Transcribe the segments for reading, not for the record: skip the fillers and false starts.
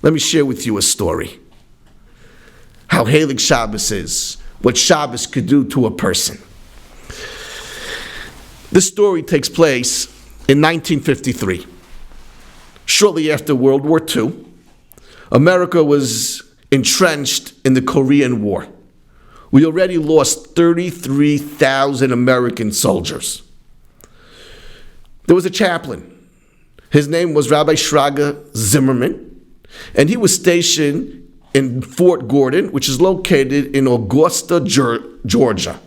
let me share with you a story. How Halik Shabbos is, what Shabbos could do to a person. This story takes place in 1953. Shortly after World War II, America was entrenched in the Korean War. We already lost 33,000 American soldiers. There was a chaplain. His name was Rabbi Shraga Zimmerman, and he was stationed in Fort Gordon, which is located in Augusta, Georgia.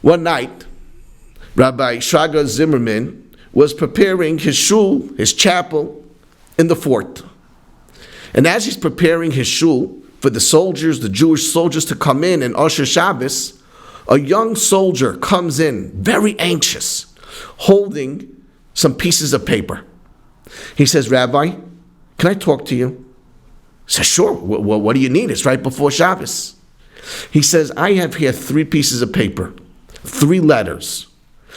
One night, Rabbi Shraga Zimmerman was preparing his shul, his chapel, in the fort. And as he's preparing his shul for the soldiers, the Jewish soldiers, to come in and usher Shabbos, a young soldier comes in, very anxious, holding some pieces of paper. He says, "Rabbi, can I talk to you?" He says, "Sure, what do you need? It's right before Shabbos." He says, "I have here 3 pieces of paper, 3 letters.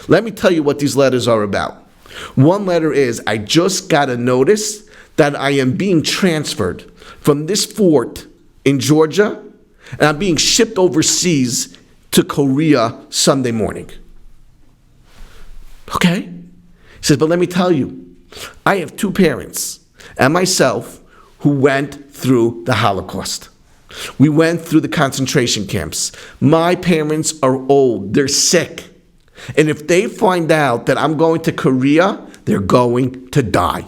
Let me tell you what these letters are about. One letter is, I just got a notice that I am being transferred from this fort in Georgia, and I'm being shipped overseas to Korea Sunday morning." Okay. He says, "But let me tell you, I have 2 parents and myself who went through the Holocaust. We went through the concentration camps. My parents are old. They're sick. And if they find out that I'm going to Korea, they're going to die."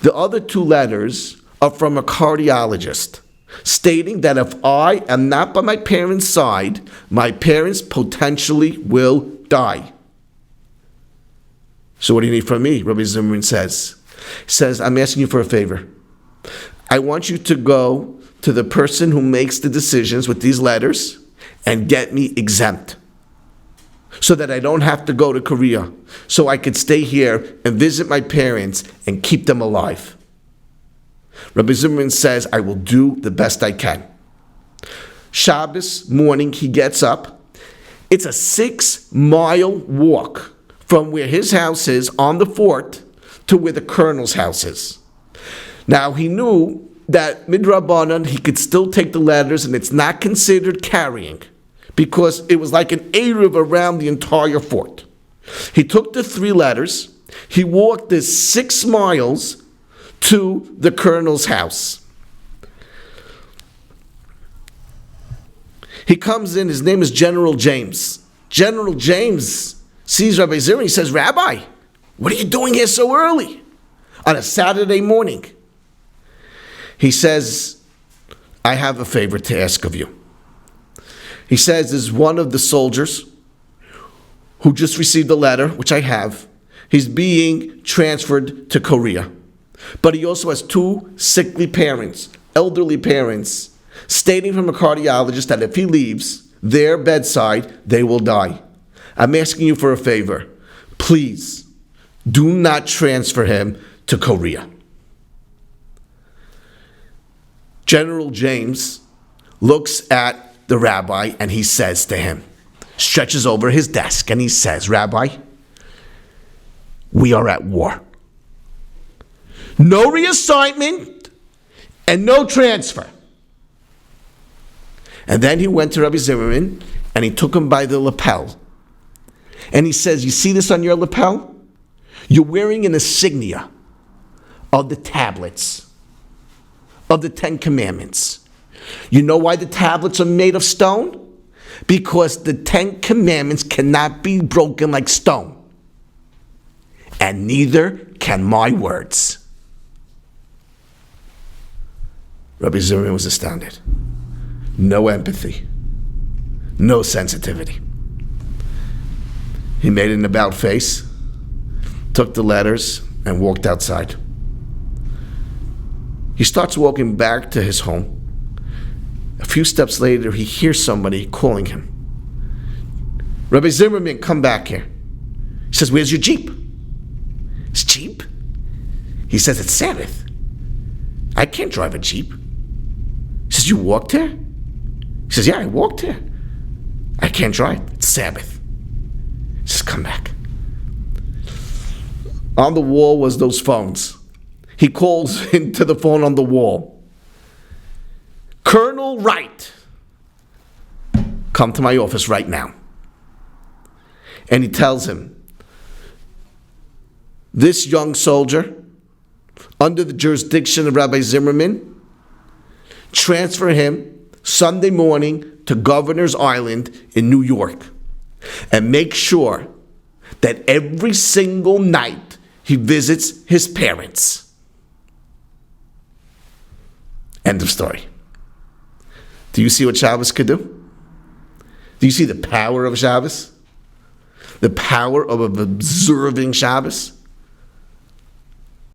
The other 2 letters are from a cardiologist, stating that if I am not by my parents' side, my parents potentially will die. "So what do you need from me?" Rabbi Zimmerman says. He says, "I'm asking you for a favor. I want you to go to the person who makes the decisions with these letters and get me exempt, so that I don't have to go to Korea, so I could stay here and visit my parents and keep them alive." Rabbi Zimmerman says, "I will do the best I can." Shabbos morning, he gets up. It's a 6-mile walk from where his house is on the fort to where the colonel's house is. Now, he knew that midrabanan, he could still take the letters, and it's not considered carrying, because it was like an eruv around the entire fort. He took the 3 letters, he walked the 6 miles to the colonel's house. He comes in, his name is General James. General James sees Rabbi Zimmerman, he says, "Rabbi, what are you doing here so early on a Saturday morning?" He says, "I have a favor to ask of you." He says, "There's one of the soldiers who just received a letter, which I have. He's being transferred to Korea. But he also has 2 sickly parents, elderly parents, stating from a cardiologist that if he leaves their bedside, they will die. I'm asking you for a favor. Please, do not transfer him to Korea." General James looks at the rabbi and he says to him, stretches over his desk and he says, "Rabbi, we are at war. No reassignment and no transfer." And then he went to Rabbi Zimmerman and he took him by the lapel. And he says, "You see this on your lapel? You're wearing an insignia of the tablets of the 10 Commandments. You know why the tablets are made of stone? Because the 10 Commandments cannot be broken like stone. And neither can my words." Rabbi Zimmerman was astounded. No empathy. No sensitivity. He made an about face, took the letters, and walked outside. He starts walking back to his home. A few steps later, he hears somebody calling him. "Rabbi Zimmerman, come back here." He says, "Where's your Jeep?" "It's Jeep?" He says, "It's Sabbath. I can't drive a Jeep." He says, "You walked here?" He says, "Yeah, I walked here. I can't drive. It's Sabbath." He says, "Come back." On the wall was those phones. he calls into the phone on the wall, "Colonel Wright, come to my office right now." And he tells him, this young soldier, under the jurisdiction of Rabbi Zimmerman, transfer him Sunday morning to Governor's Island in New York, and make sure that every single night he visits his parents. End of story. Do you see what Shabbos could do? Do you see the power of Shabbos? The power of observing Shabbos?